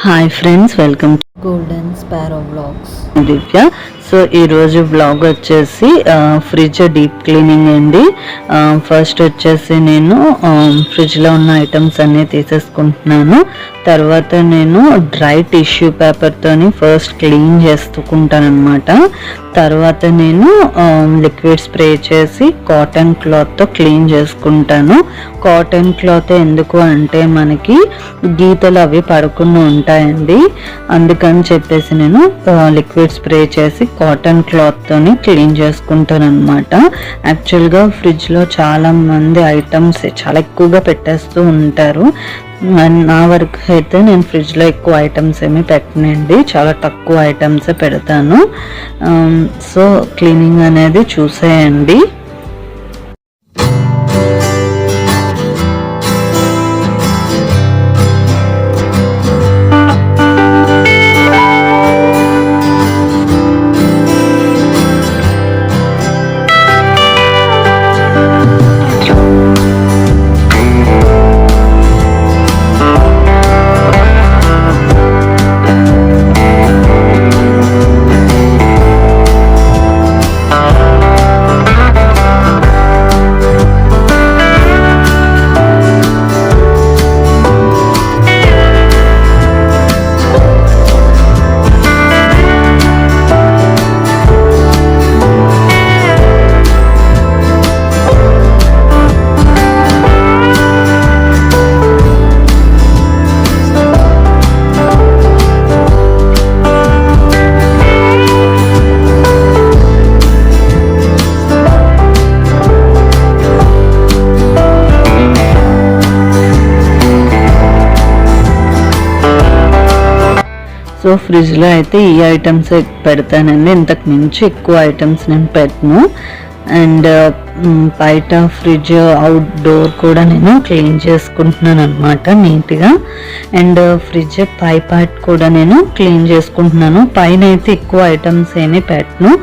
Hi friends, welcome to golden sparrow vlogs. Divya. So ఈరోజు vlog వచ్చేసి fridge deep cleaning అండి. First వచ్చేసి నేను ఫ్రిడ్జ్లో ఉన్న ఐటమ్స్ అన్నీ తీసేసుకుంటున్నాను. తర్వాత నేను డ్రై టిష్యూ పేపర్తోని ఫస్ట్ క్లీన్ చేసుకుంటాను అనమాట. తర్వాత నేను లిక్విడ్ స్ప్రే చేసి కాటన్ క్లాత్తో క్లీన్ చేసుకుంటాను. కాటన్ క్లాత్ ఎందుకు అంటే మనకి గీతలు అవి పడకుండా ఉంటాయండి. అందుకని చెప్పేసి నేను లిక్విడ్ స్ప్రే చేసి కాటన్ క్లాత్తోని క్లీన్ చేసుకుంటాను అనమాట. యాక్చువల్గా ఫ్రిడ్జ్లో చాలా మంది ఐటమ్స్ చాలా ఎక్కువగా పెట్టేస్తూ ఉంటారు. నా వరకు అయితే నేను ఫ్రిడ్జ్లో ఎక్కువ ఐటమ్స్ ఏమీ పెట్టనండి, చాలా తక్కువ ఐటమ్సే పెడతాను. సో క్లీనింగ్ అనేది చూసేయండి. సో ఫ్రిడ్జ్లో అయితే ఈ ఐటమ్స్ పెడతానండి, ఇంతకు మించి ఎక్కువ ఐటమ్స్ నేను పెట్టను. అండ్ బయట ఫ్రిడ్జ్ అవుట్డోర్ కూడా నేను క్లీన్ చేసుకుంటున్నాను అనమాట నీట్గా. అండ్ ఫ్రిడ్జ్ పై పార్ట్ కూడా నేను క్లీన్ చేసుకుంటున్నాను. పైన అయితే ఎక్కువ ఐటమ్స్ ఏమీ పెట్టను,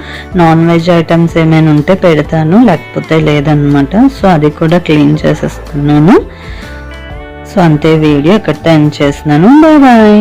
నాన్ వెజ్ ఐటమ్స్ ఏమైనా ఉంటే పెడతాను, లేకపోతే లేదనమాట. సో అది కూడా క్లీన్ చేసేస్తున్నాను. సో అంతే, వీడియో ఇక్కడ ఎండ్ చేస్తున్నాను. Bye bye.